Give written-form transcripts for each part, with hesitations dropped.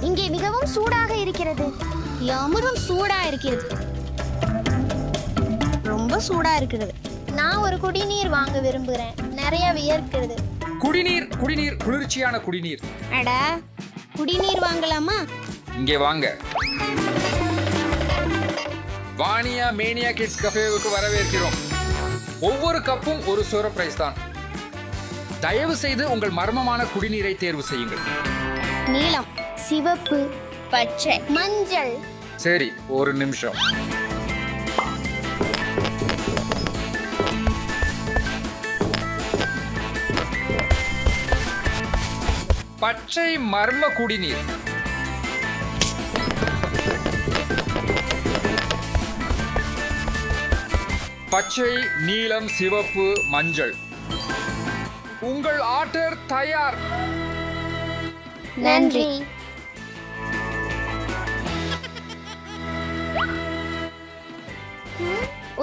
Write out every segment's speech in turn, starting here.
இங்கே மிகவும் சூடாக இருக்கிறது. அமிர்தம் சூடா இருக்கிறது, ரொம்ப சூடா இருக்கிறது. நான் ஒரு குடிநீர் வாங்க விரும்புகிறேன், நிறைய வியர்க்கிறது. குடிநீர் குடிநீர் குளிர்ச்சியான குடிநீர். அட, குடிநீர் வாங்கலாமா? இங்கே வாங்க. வானியா மேனியா கிட்ஸ் கஃபேவுக்கு வரவேற்கிறோம். ஒவ்வொரு கப்பும் ஒரு சர்ப்ரைஸ் தான். தயவு செய்து உங்கள் மர்மமான குடிநீரை தேர்வு செய்யுங்கள். நீலம், சிவப்பு, பச்சை, மஞ்சள். சரி, ஒரு நிமிஷம். பச்சை மர்ம குடிநீர். பச்சை, நீலம், சிவப்பு, மஞ்சள். உங்கள் ஆர்டர் தயார். நன்றி.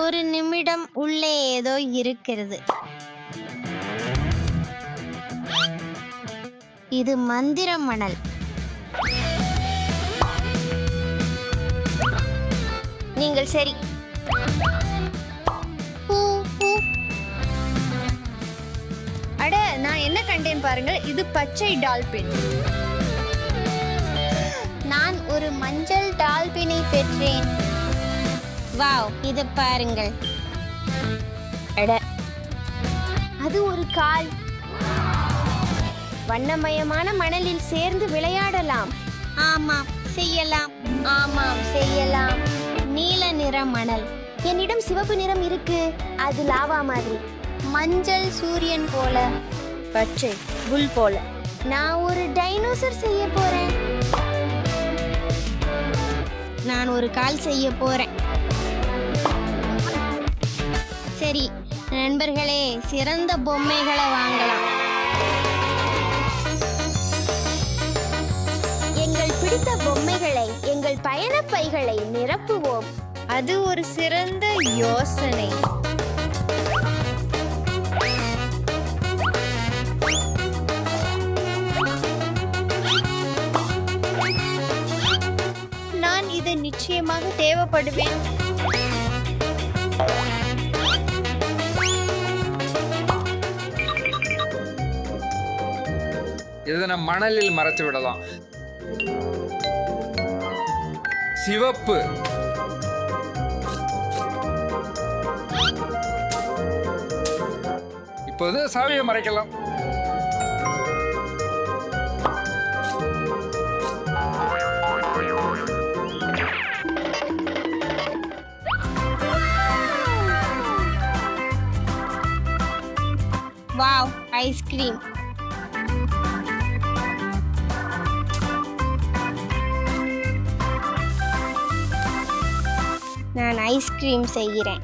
ஒரு நிமிடம், உள்ளே ஏதோ இருக்கிறது. இது மந்திர மணல். நீங்கள் சரி. அட, நான் என்ன கண்டேன் பாருங்கள், இது பச்சை டால்பின். நான் ஒரு மஞ்சள் டால்பினை பெற்றேன். வாவ், இது பாருங்கள். அட, அது ஒரு கால். வண்ணமயமான மணலில் சேர்ந்து விளையாடலாம். ஆமாம், செய்யலாம். ஆமாம், செய்யலாம். நீல நிற மணல். என்னிடம் சிவப்பு நிறம் இருக்கு, அது லாவா மாதிரி. மஞ்சள் சூரியன் போல, பச்சை புல் போல. நான் ஒரு டைனோசர் செய்ய போறேன். நான் ஒரு கால் செய்ய போறேன். சரி நண்பர்களே, சிறந்த பொம்மைகளை வாங்கலாம். எங்கள் பிடித்த பொம்மைகளை, எங்கள் பயணப் பைகளை நிரப்புவோம். அது ஒரு சிறந்த யோசனை. நான் இதை நிச்சயமாக தேவைப்படுவேன். இதனை மணலில் மறைத்து விடலாம். சிவப்பு, இப்போது சாவியை மறைக்கலாம். Wow, ice cream. நான் ஐஸ்கிரீம் செய்கிறேன்.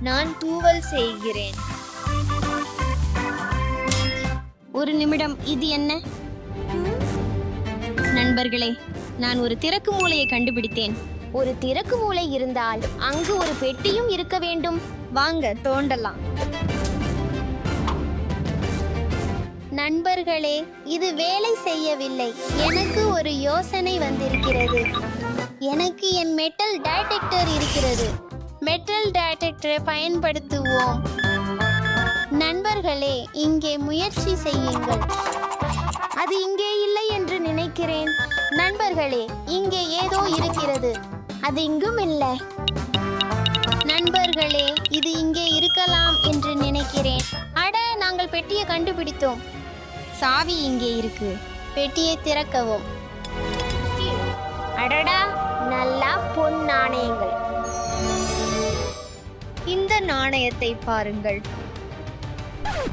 நான் தூவல் செய்கிறேன். ஒரு நிமிடம், இது என்ன? நண்பர்களே, நான் ஒரு திறக்கு மூலையை கண்டுபிடித்தேன். ஒரு திறக்கு மூலை இருந்தால் அங்கு ஒரு பெட்டியும் இருக்க வேண்டும். வாங்க, தோண்டலாம். நண்பர்களே, இது வேலை செய்யவில்லை. எனக்கு ஒரு யோசனை வந்திருக்கிறது. எனக்கு என் மெட்டல் டிடெக்டர் இருக்கிறது. மெட்டல் டிடெக்டரை பயன்படுத்துவோம். நண்பர்களே, இங்கே முயற்சி செய்யுங்கள். அது இங்கே இல்லை என்று நினைக்கிறேன். நண்பர்களே, இங்கே ஏதோ இருக்கிறது. அது இங்கும் இல்லை. நண்பர்களே, இது இங்கே இருக்கலாம் என்று நினைக்கிறேன். அட, நாங்கள் பெட்டியை கண்டுபிடித்தோம். சாவி இங்கே இருக்கு. பெட்டியை திறக்கவும். அடடா, நல்லா பொன் நாணயங்கள். இந்த நாணயத்தை பாருங்கள்.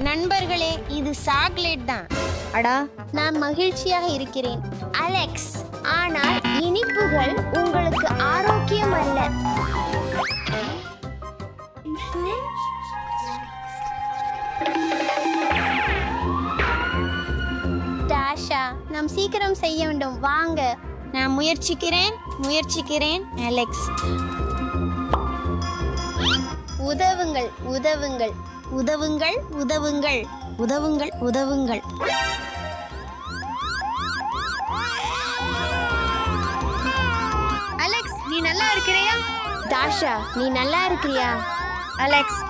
நண்பர்களே, இது சாக்லேட் தான். அடா, நான் மகிழ்ச்சியாக இருக்கிறேன் அலெக்ஸ். ஆனால் இனிப்புகள் உங்களுக்கு ஆரோக்கியம் அல்ல. டாஷா, நாம் சீக்கிரம் செய்ய வேண்டும். வாங்க. நான் முயற்சிக்கிறேன் அலெக்ஸ். உதவுங்கள், உதவுங்கள், உதவுங்கள், உதவுங்கள், உதவுங்கள், உதவுங்கள். தாஷா, நீ நல்லா இருக்கிறியா? அலெக்ஸ்,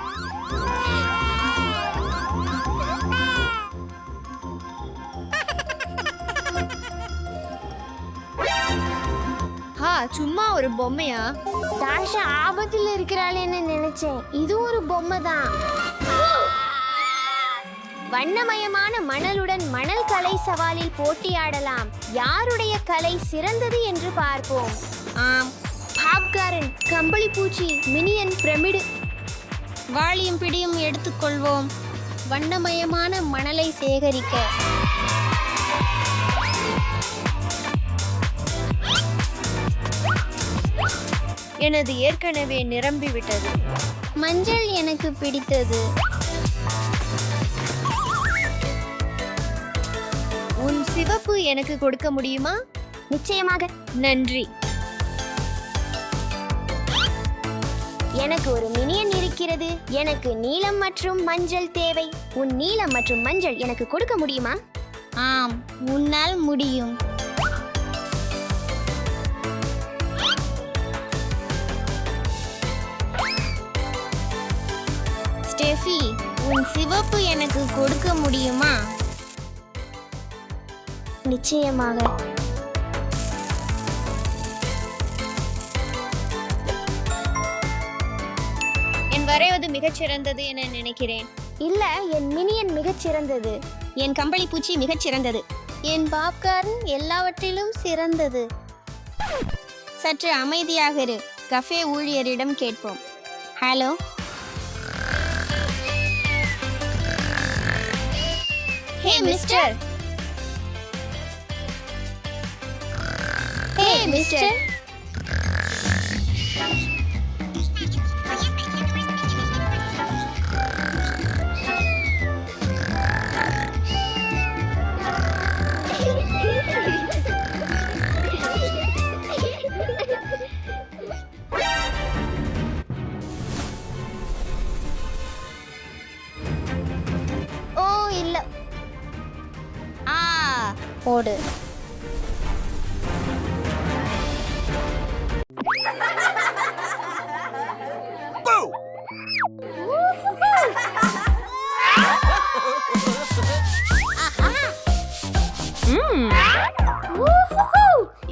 சும்மா ஒரு பொம்மையா? தாஷா ஆபத்தில் இருக்கிறாளேன்னு நினைச்சேன். இது ஒரு பொம்மை தான். வண்ணமயமான மணலுடன் மணல் கலை சவாலில் போட்டியாடலாம். யாருடைய கலை சிறந்தது என்று பார்ப்போம். பாப்காரன், கம்பளி பூச்சி, மினியன், பிரமிடு. வாளியும் பிடியும் எடுத்துக்கொள்வோம். வண்ணமயமான மணலை சேகரிக்க. எனது ஏற்கனவே நிரம்பிவிட்டது. மஞ்சள் எனக்கு பிடித்தது. உன் சிவப்பு எனக்கு கொடுக்க முடியுமா? நிச்சயமாக. நன்றி. எனக்கு ஒரு மினியன் இருக்கிறது. எனக்கு நீலம் மற்றும் மஞ்சள் தேவை. உன் நீலம் மற்றும் மஞ்சள் எனக்கு கொடுக்க முடியுமா? ஆம், உன்னால் முடியும். ஸ்டெஃபி, உன் சிவப்பு எனக்கு கொடுக்க முடியுமா? நிச்சயமாக. என் வரைவது மிகச்சிறந்தது என நினைக்கிறேன். இல்ல, என் மினியன் மிகச் சிறந்தது. என் கம்பளி பூச்சி மிகச் சிறந்தது. என் பாப்கார்ன் எல்லாவற்றிலும் சிறந்தது. சற்று அமைதியாக இரு. கஃபே ஊழியரிடம் கேட்போம். Hello. Hey mister. Hey mister. ஓ இல்ல. ஓடு.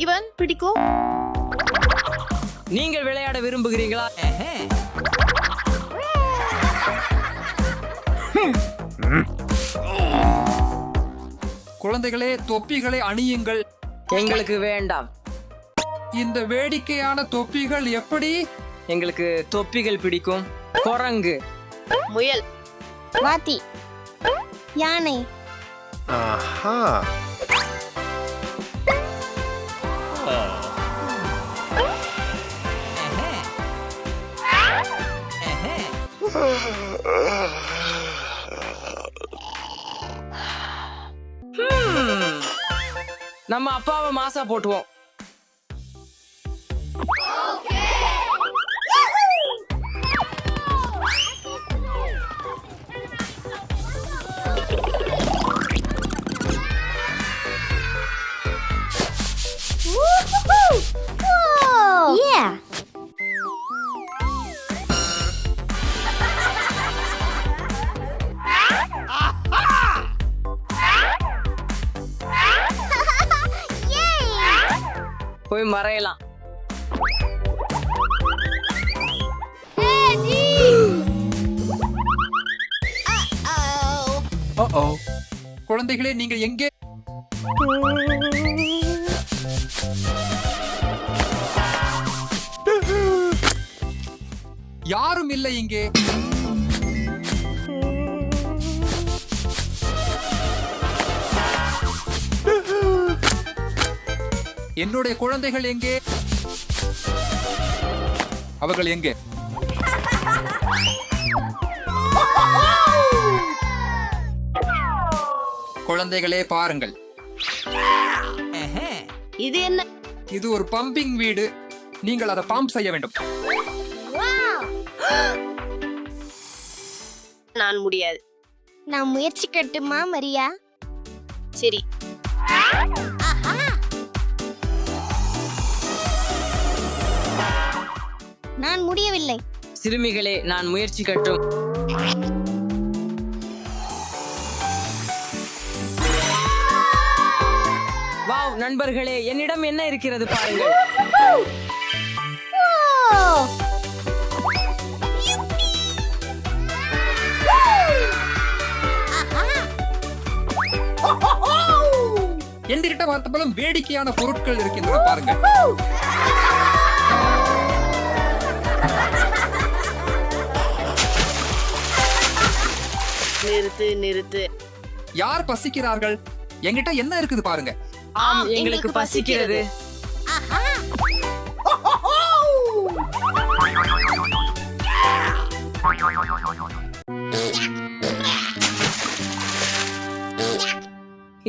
இவன் பிடிக்கும். நீங்கள் விளையாட விரும்புகிறீங்களா? குழந்தைகளே, தொப்பிகளை அணியுங்கள். எங்களுக்கு வேண்டாம். இந்த வேடிக்கையான தொப்பிகள் எப்படி? எங்களுக்கு தொப்பிகள் பிடிக்கும். குரங்கு, முயல், வாத்தி, யானை. ஆஹா. நம்ம அப்பாவை மாசா போட்டுவோம். Yeah. போய் மறையலாம். குழந்தைகளே, நீங்கள் எங்கே? யாரும் இல்லை இங்கே. என்னுடைய குழந்தைகள் எங்கே? அவர்கள் எங்கே? குழந்தைகளே, பாருங்கள். இது என்ன? இது ஒரு பம்பிங் வீடு. நீங்கள் அதை பம்ப் செய்ய வேண்டும். நான் முடியாது. நான் முயற்சிக்கட்டுமா மரியா? சரி. நான் முடியவில்லை. சிறுமிகளே, நான் முயற்சிக்கட்டும். வாவ் நண்பர்களே, என்னிடம் என்ன இருக்கிறது பாருங்கள். என்கிட்ட பார்த்தபோலும் வேடிக்கையான பொருட்கள் இருக்கின்றன பாருங்க. நிறுத்து நிறுத்து. யார் பசிக்கிறார்கள்? என்கிட்ட என்ன இருக்குது பாருங்க. ஆம், எங்களுக்கு பசிக்கிறது.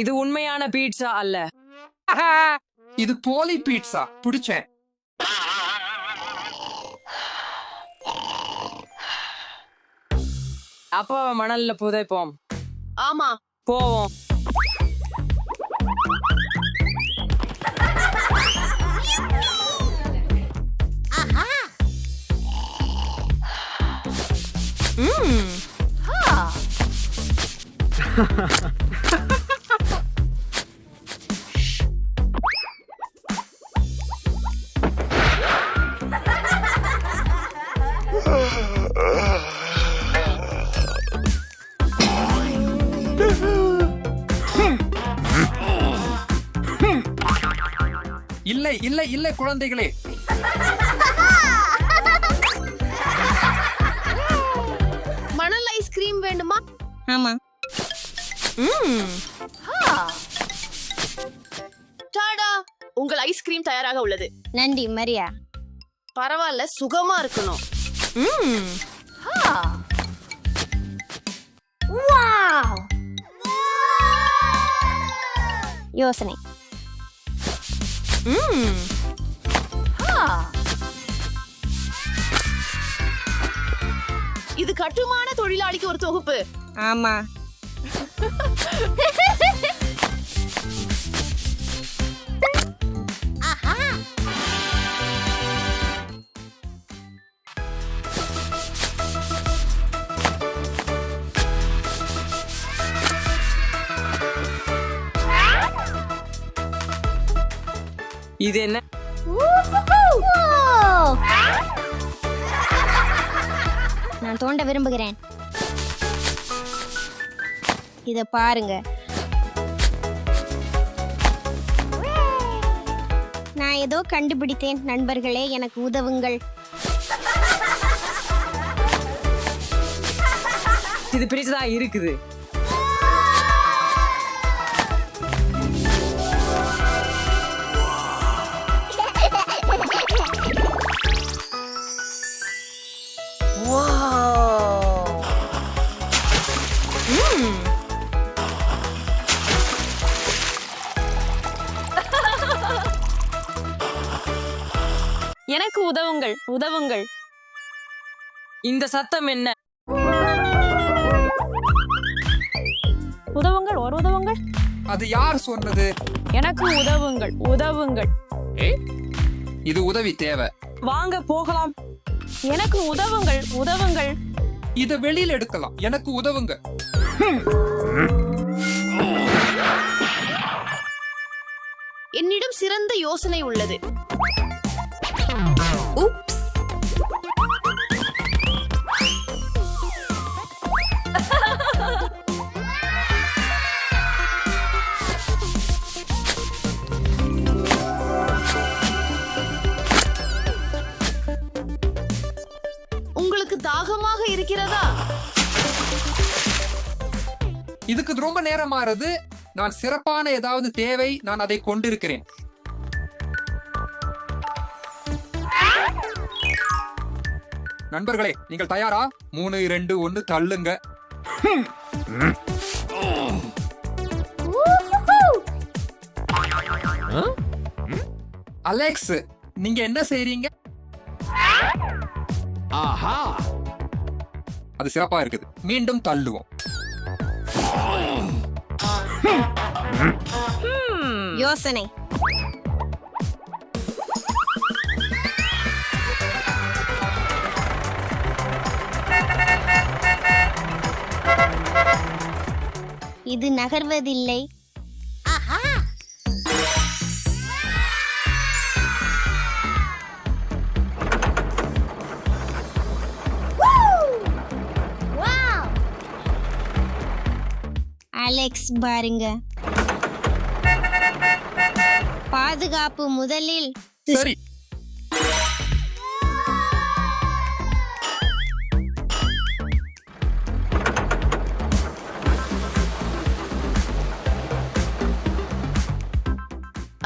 இது உண்மையான பீட்சா அல்ல. இது போலி பீட்சா. பிடிச்சேன். அப்பாவை மணல்ல புதைப்போம். ஆமா, போவோம். இல்லை இல்லை இல்லை குழந்தைகளே, மணல் ஐஸ்கிரீம் வேண்டுமா? ஆமா. டாடா, உங்கள் ஐஸ்கிரீம் தயாராக உள்ளது. நன்றி மரியா. பரவாயில்ல, சுகமா இருக்கணும். யோசனை. இது கட்டுமான தொழிலாளிக்கு ஒரு தொகுப்பு. ஆமா. இது என்ன? நான் தோண்ட விரும்புகிறேன். இத பாருங்க. நான் ஏதோ கண்டுபிடித்தேன். நண்பர்களே, எனக்கு உதவுங்கள். இது பிரிச்சுதா இருக்குது. எனக்கு உதவுங்கள், உதவுங்கள். இந்த சத்தம் என்ன? உதவுங்கள், ஒரு உதவுங்கள். அது யார் சொன்னது? எனக்கு உதவுங்கள், உதவுங்கள். இது உதவி தேவை. வாங்க போகலாம். எனக்கு உதவுங்கள், உதவுங்கள். இத வெளியில எடுக்கலாம். எனக்கு உதவுங்க. என்னிடம் சிறந்த யோசனை உள்ளது. உங்களுக்கு தாகமாக இருக்கிறதா? இதுக்கு ரொம்ப நேரம் ஆறுது. நான் சிறப்பான ஏதாவது தேவை. நான் அதை கொண்டிருக்கிறேன். நண்பர்களே, நீங்கள் தயாரா? 3, 2, 1 தள்ளுங்க. அலெக்ஸ், நீங்க என்ன செய்றீங்க? ஆஹா, அது சிறப்பா இருக்குது. மீண்டும் தள்ளுவோம். யோசனை. இது நகர்வதில்லை. அலெக்ஸ் பாருங்க. பாதுகாப்பு முதலில். சரி.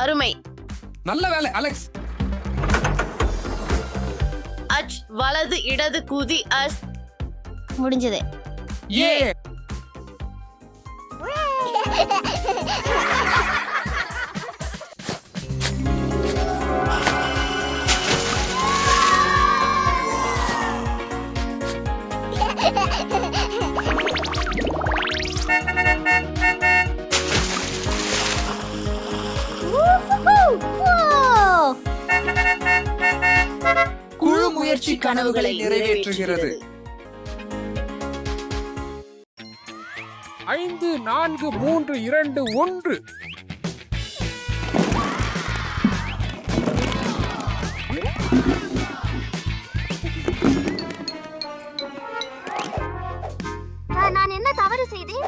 அருமை. நல்ல வேலை அலெக்ஸ். அச் வலது இடது குதி அஸ். முடிஞ்சது. ஏ குழு முயற்சி கனவுகளை நிறைவேற்றுகிறது. 5 4 3 2 1. நான் என்ன தவறு செய்தேன்?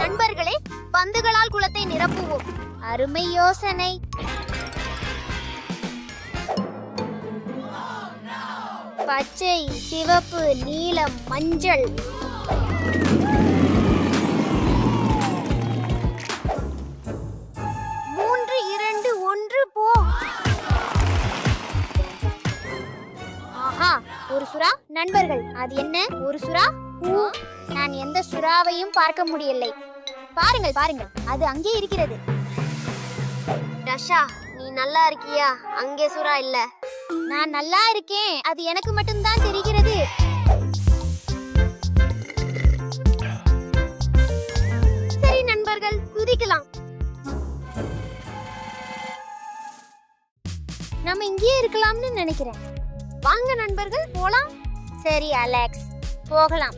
நண்பர்களே, பந்துகளால் குளத்தை நிரப்புவோம். அருமை யோசனை. பச்சை, சிவப்பு, நீலம், மஞ்சள். மூன்று, 2, 1 போ. ஆஹா, ஒரு சுறா. நண்பர்கள், அது என்ன? ஒரு சுறா? நான் எந்த சுறாவையும் பார்க்க முடியவில்லை. பாருங்கள் பாருங்கள், அது அங்கே இருக்கிறது. ரஷா, நீ நல்லா இருக்கியா? அங்கே சுறா இல்ல. நான் நல்லா இருக்கேன், அது எனக்கு மட்டும்தான் தெரிகிறது. சரி நண்பர்கள், குதிக்கலாம். நம்ம இங்கே இருக்கலாம்னு நினைக்கிறேன். வாங்க நண்பர்கள், போலாம். சரி அலெக்ஸ், போகலாம்.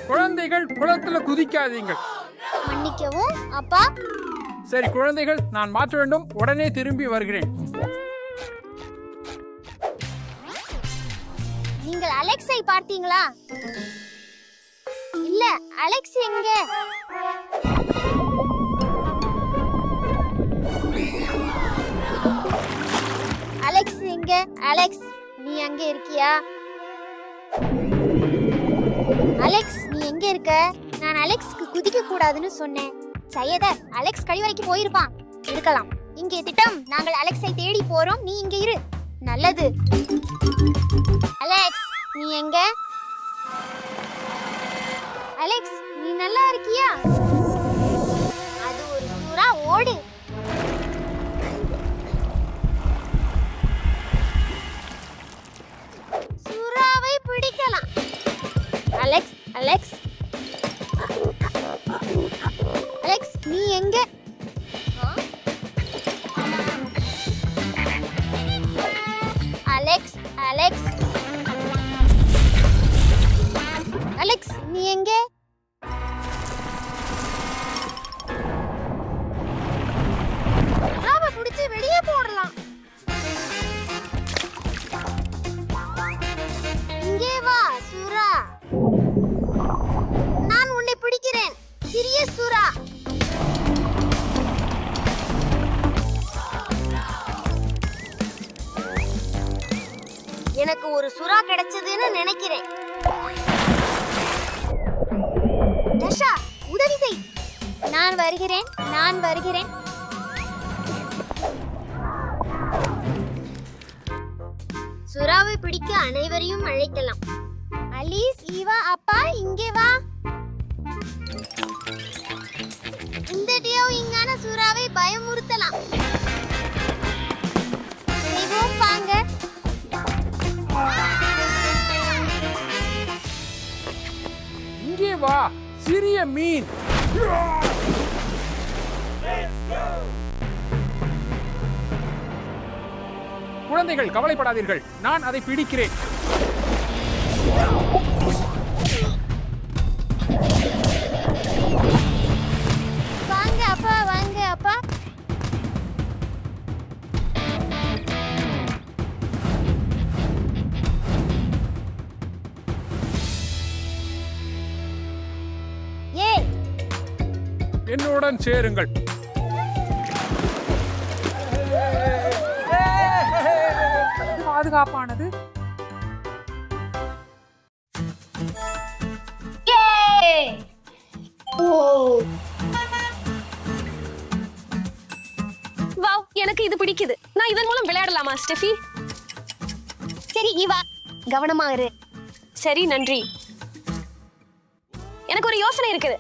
குழந்தைகள் குளத்துல குதிக்காதீங்கள். மன்னிக்கவும் அப்பா. சரி குழந்தைகள், நான் மாற்ற வேண்டும். உடனே திரும்பி வருகிறேன். நீங்கள் அலெக்ஸை பார்த்தீங்களா? இல்ல, அலெக்ஸ் எங்க? அலெக்ஸ் எங்க? அலெக்ஸ், நீ அங்க இருக்கியா? அலெக்ஸ், நீ எங்க இருக்க? நான் அலெக்ஸ்க்கு குதிக்க கூடாதுன்னு சொன்னேன். சையதர், அலெக்ஸ் கழிவறைக்கு போயிருப்பான். இருக்கலாம். இங்கே திட்டம், நாங்கள் அலெக்ஸை தேடி போறோம். நீ இங்க இரு. நல்லது. அலெக்ஸ், நீ எங்க? அலெக்ஸ், நீ நல்லா இருக்கியா? அது ஒரு சுறா. ஓடு. சுறாவை பிடிக்கலாம். அலெக்ஸ், அலெக்ஸ், அலெக்ஸ், நீ எங்க? அலெக்ஸ், அலெக்ஸ், அலெக்ஸ், நீ எங்க? சுறாவை பிடிச்சு வெளியே போடலாம். இங்கே வா சுறா. நான் உன்னை பிடிக்கிறேன், சிறிய சுறா. எனக்கு ஒரு சுறா கிடைச்சதுன்னு நினைக்கிறேன். ரஷா, உதவி செய். நான் வருகிறேன், நான் வருகிறேன். சுறாவை பிடிக்க அனைவரையும் அழைக்கலாம். அலீஸ், ஈவா, அப்பா, இங்கே வா. இந்த டியோ இங்கான சுறாவை பயமுறுத்தலாம். செய்வோம் வாங்க. இங்கே வா சிறிய மீன். குழந்தைகள் கவலைப்படாதீர்கள், நான் அதை பிடிக்கிறேன். வாங்க அப்பா, வாங்க அப்பா. ஏ, என்னுடன் சேருங்கள். பாதுகாப்பானது. வாவ், எனக்கு இது பிடிக்குது. நான் இதன் மூலம் விளையாடலாமா ஸ்டெஃபி? சரி ஈவா, கவனமா இரு. சரி, நன்றி. எனக்கு ஒரு யோசனை இருக்குது.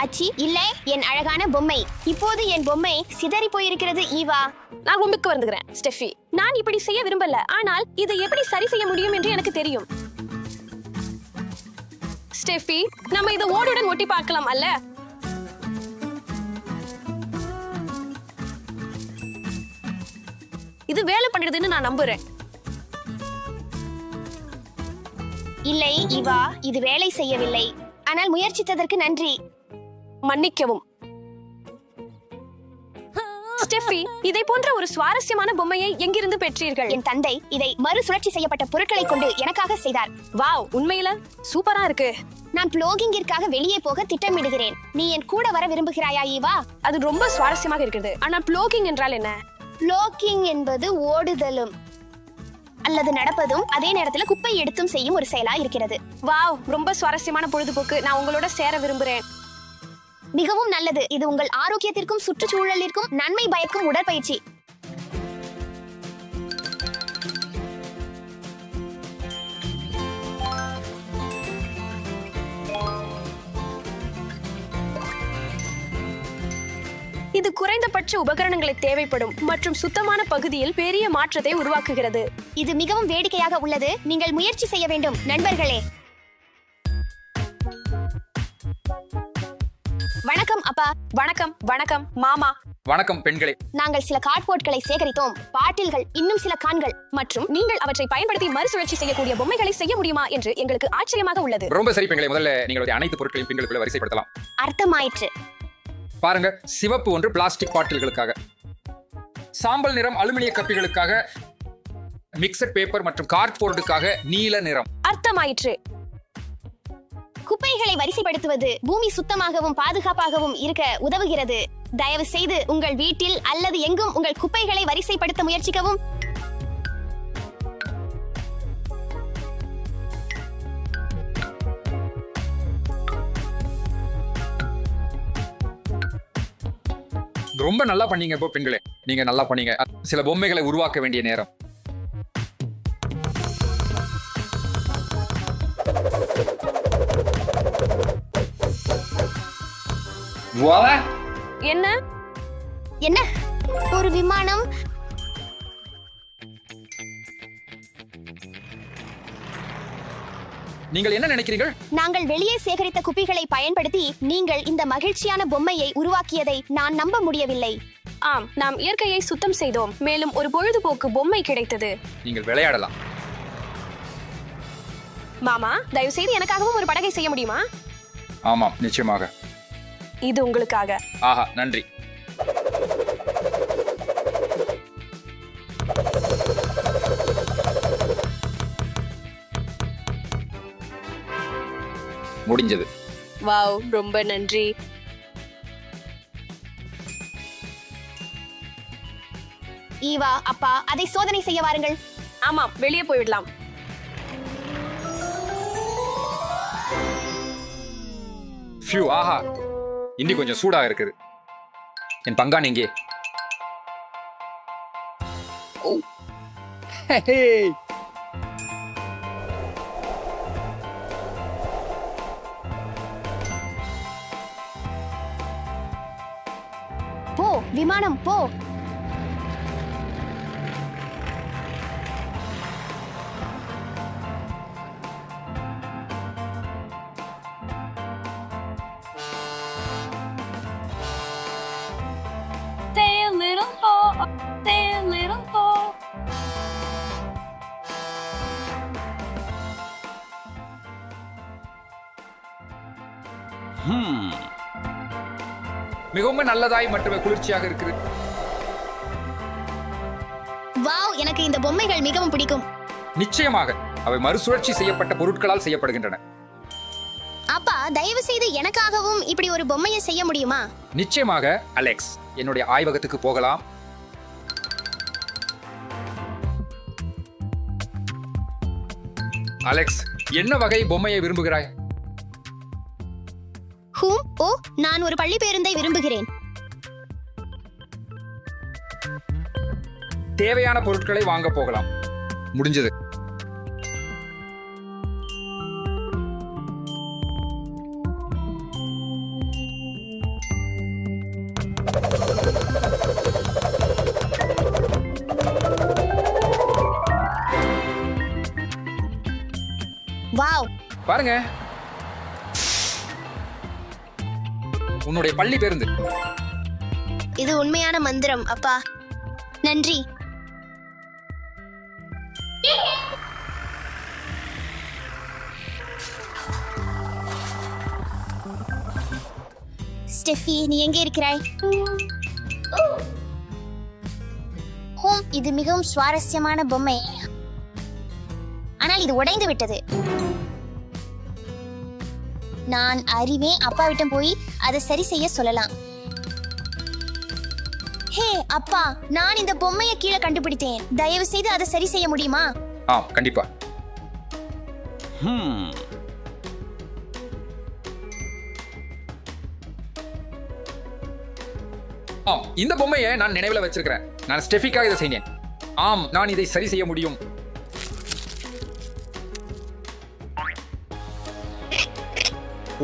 அச்சி, இல்லை, என் அழகான பொம்மை. இப்போது என் பொம்மை சிதறி போயிருக்கிறது ஈவா. நான் ரொம்பக்கு வருந்துகிறேன் ஸ்டெஃபி. நான் இப்படி செய்ய விரும்பல, ஆனால் இதை எப்படி சரி செய்ய முடியும் என்று எனக்கு தெரியும். ஸ்டெஃபி, நம்ம இதை ஓடுடன் ஒட்டி பார்க்கலாம் அல்ல? இது வேலை பண்ணுறதுன்னு நான் நம்புறேன். இல்லை ஈவா, இது வேலை செய்யவில்லை. ஆனால் முயற்சித்ததற்கு நன்றி. மன்னிக்கவும் ஸ்டெஃபி. இதை போன்ற ஒரு சுவாரஸ்யமான பொம்மையை எங்கிருந்து பெற்றீர்கள்? என் தந்தை இதை மறுசுழற்சி செய்யப்பட்ட பொருட்களை கொண்டு எனக்காக செய்தார். வாவ், உண்மையில சூப்பரா இருக்கு. நான் ப்ளோகிங்கிற்காக வெளியே போக திட்டமிடுகிறேன். நீ என் கூட வர விரும்புகிறாயா ஈவா? அது ரொம்ப சுவாரஸ்யமாக இருக்கிறது. ஆனா ப்ளோகிங் என்றால் என்ன? ப்ளோகிங் என்பது ஓடுதலும் அல்லது நடப்பதும் அதே நேரத்தில் குப்பை எடுத்தும் செய்யும் ஒரு செயலா இருக்கிறது. வாவ், ரொம்ப சுவாரஸ்யமான பொழுதுபோக்கு. நான் உங்களோட சேர விரும்புறேன். மிகவும் நல்லது. இது உங்கள் ஆரோக்கியத்திற்கும் சுற்றுச்சூழலிற்கும் நன்மை பயக்கும் உடற்பயிற்சி. இது குறைந்தபட்ச உபகரணங்களை தேவைப்படும் மற்றும் சுத்தமான பகுதியில் பெரிய மாற்றத்தை உருவாக்குகிறது. இது மிகவும் வேடிக்கையாக உள்ளது. நீங்கள் முயற்சி செய்ய வேண்டும் நண்பர்களே. வணக்கம் அப்பா. வணக்கம். வணக்கம் மாமா. வணக்கம் பெண்களே. நாங்கள் சில கார்ட்போர்ட்களை சேகரித்தோம். பாட்டில்கள், இன்னும் சில கான்கள். மற்றும் நீங்கள் அவற்றை பயன்படுத்தி மறுசுழற்சி செய்யக்கூடிய பொம்மைகளை செய்ய முடியுமா என்று எங்களுக்கு ஆச்சரியமாக உள்ளது. ரொம்ப சரி பெண்களே. முதல்ல நீங்களுடைய அனைத்து பொருட்களையும் பெண்களுக்குள்ள வரிசைப்படுத்தலாம். அர்த்தமாயிற்று. பாருங்க, சிவப்பு ஒன்று பிளாஸ்டிக் பாட்டில்களுக்காக, சாம்பல் நிறம் அலுமினிய கப்பிகளுக்காக, மிக்சட் பேப்பர் மற்றும் கார்ட்போர்டுக்காக நீல நிறம். அர்த்தமாயிற்று. குப்பைகளை வரிசைப்படுத்துவது பூமி சுத்தமாகவும் பாதுகாப்பாகவும் இருக்க உதவுகிறது. தயவு செய்து உங்கள் வீட்டில் அல்லது எங்கும் உங்கள் குப்பைகளை வரிசைப்படுத்த முயற்சிக்கவும். ரொம்ப நல்லா பண்ணீங்க. இப்போ பெண்களே, நீங்க நல்லா பண்ணீங்க. சில பொம்மைகளை உருவாக்க வேண்டிய நேரம். என்ன என்ன? ஒரு விமானம். நீங்கள் என்ன நினைக்கிறீர்கள்? நாங்கள் வெளியே சேகரித்த குப்பைகளை பயன்படுத்தி நீங்கள் இந்த மகிழ்ச்சியான பொம்மையை உருவாக்கியதை நான் நம்ப முடியவில்லை. ஆம், நாம் இயற்கையை சுத்தம் செய்தோம். மேலும் ஒரு பொழுதுபோக்கு பொம்மை கிடைத்தது. நீங்கள் விளையாடலாம். மாமா, தயவு செய்து எனக்காகவும் ஒரு படகை செய்ய முடியுமா? ஆமாம், நிச்சயமாக. இது உங்களுக்காக. ஆஹா, நன்றி. முடிஞ்சது. வாவ், ரொம்ப நன்றி. ஈவா, அப்பா, அதை சோதனை செய்ய வாருங்கள். ஆமாம், வெளியே போய்விடலாம். ஃபியூ, ஆஹா, இன்னி கொஞ்சம் சூடாக இருக்குது. என் பங்கான் எங்கே? போ, விமானம் போ. மிகவும் நல்லதாய் மற்றும் குளிர்ச்சியாக இருக்குது. வாவ், எனக்கு இந்த பொம்மைகள் மிகவும் பிடிக்கும். நிச்சயமாக அவை மறுசுழற்சி செய்யப்பட்ட பொருட்களால் செய்யப்படுகின்றன. அப்பா, தயவு செய்து எனக்காகவும் இப்படி ஒரு பொம்மையை செய்ய முடியுமா? நிச்சயமாக அலெக்ஸ், என்னுடைய ஆய்வகத்துக்கு போகலாம். அலெக்ஸ், என்ன வகை பொம்மையை விரும்புகிறாய்? ஓ, நான் ஒரு பள்ளி பேருந்தை விரும்புகிறேன். தேவையான பொருட்களை வாங்க போகலாம். முடிஞ்சது. வாவ், பாருங்க, உன்னுடைய பள்ளி பேருந்து. இது உண்மையான மந்திரம் அப்பா. நன்றி. ஸ்டெஃபி, நீ எங்கே இருக்கிறாய்? இது மிகவும் சுவாரஸ்யமான பொம்மை, ஆனால் இது உடைந்து விட்டது. நான் அறிவேன், அப்பாவிடம் போய் அதை சரி செய்ய சொல்லலாம். ஹே அப்பா, நான் இந்த பொம்மையை கீழே கண்டுபிடித்தேன். தயவு செய்து அதை சரி செய்ய முடியுமா? கண்டிப்பா. இந்த பொம்மையை நான் நினைவில் வச்சிருக்கிறேன். நான் ஸ்டெஃபிக்காக இதை செய்தேன். நான் இதை சரி செய்ய முடியும்.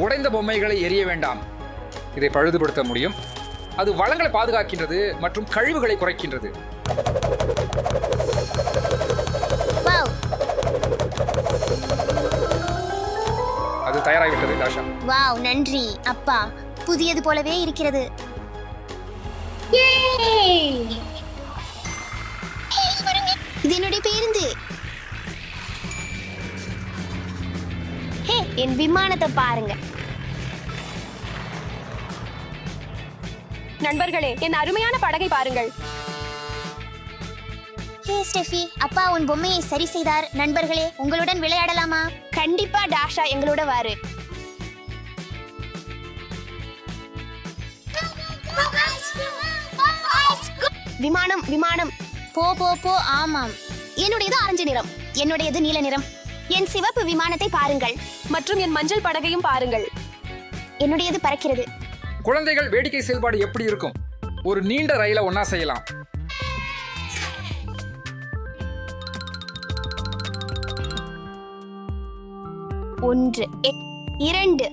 உடைந்த பொம்மைகளை எரிய வேண்டாம். இதை பழுதுபடுத்த முடியும். அது வளங்களை பாதுகாக்கின்றது மற்றும் கழிவுகளை குறைக்கின்றது. அது தயாராகிவிட்டது தாஷா. வாவ், நன்றி அப்பா. புதியது போலவே இருக்கிறது. இது என்னுடைய பேருந்து. ஹே, என் விமானத்தை பாருங்க. நண்பர்களே, என் அருமையான படகை பாருங்கள். ஹே ஸ்டெஃபி, அப்பா உன் பொம்மையை சரி செய்தார். நண்பர்களே, உங்களுடன் விளையாடலாமா? கண்டிப்பா டாஷா, எங்களோட வாரு. விமானம் விமானம் போ போ போ. ஆமாம், என்னுடையது ஆரஞ்சு நிறம், என்னுடையது நீல நிறம். என் சிவப்பு விமானத்தை பாருங்கள். மற்றும் என் மஞ்சள் படகையும் பாருங்கள். என்னுடையது பறக்கிறது. குழந்தைகள், வேடிக்கை செயல்பாடு எப்படி இருக்கும்? ஒரு நீண்ட ரயிலை ஒன்னா செய்யலாம். ஒன்று, 2,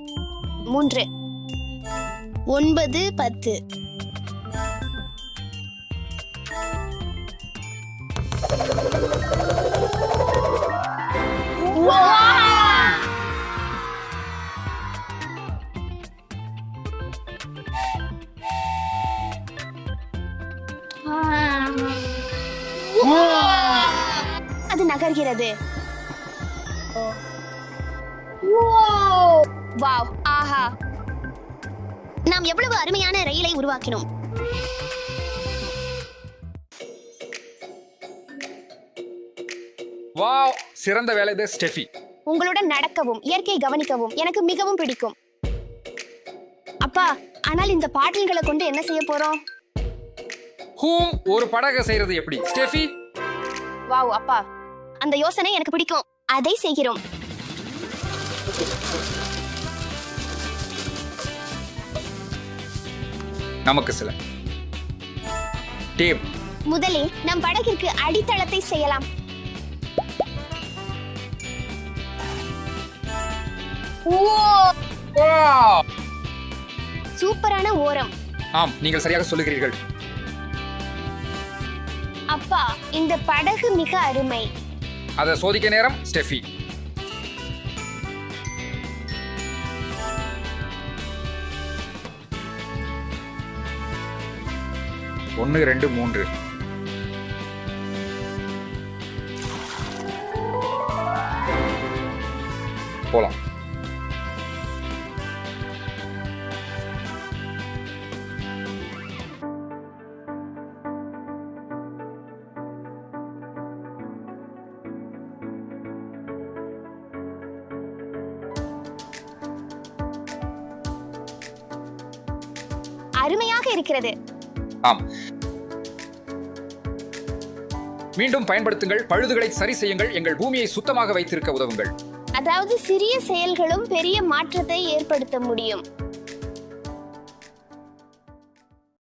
3, 9, 10. அது நகர்கிறது. வாவ், ஆஹா, நாம் எவ்வளவு அருமையான ரயிலை உருவாக்கினோம். வாவ், சிறந்த வேலை இது ஸ்டெஃபி. உங்களுடன் நடக்கவும் இயற்கையை கவனிக்கவும் எனக்கு மிகவும் பிடிக்கும். அப்பா, ஆனால் இந்த பாட்டில்களை கொண்டு என்ன செய்ய போறோம்? ஒரு படகை செய்யறது எப்படி ஸ்டெஃபி? வாவ் அப்பா, அந்த யோசனை எனக்கு பிடிக்கும். அதை செய்கிறோம். நமக்கு சில டேப். முதலில் நம் படகிற்கு அடித்தளத்தை செய்யலாம். சூப்பரான ஓரம். நீங்கள் சரியாக சொல்லுகிறீர்கள். அப்பா, இந்த படகு மிக அருமை. அதை சோதிக்க நேரம் ஸ்டெஃபி. ஒன்று, 2, 3. போலாம். அருமையாக இருக்கிறது. ஆம். மீண்டும் பயன்படுத்துங்கள், பழுதுகளை சரி செய்யுங்கள், எங்கள் பூமியை சுத்தமாக வைத்திருக்க உதவுங்கள். அதாவது சிறிய செயல்களும் பெரிய மாற்றத்தை ஏற்படுத்த முடியும்.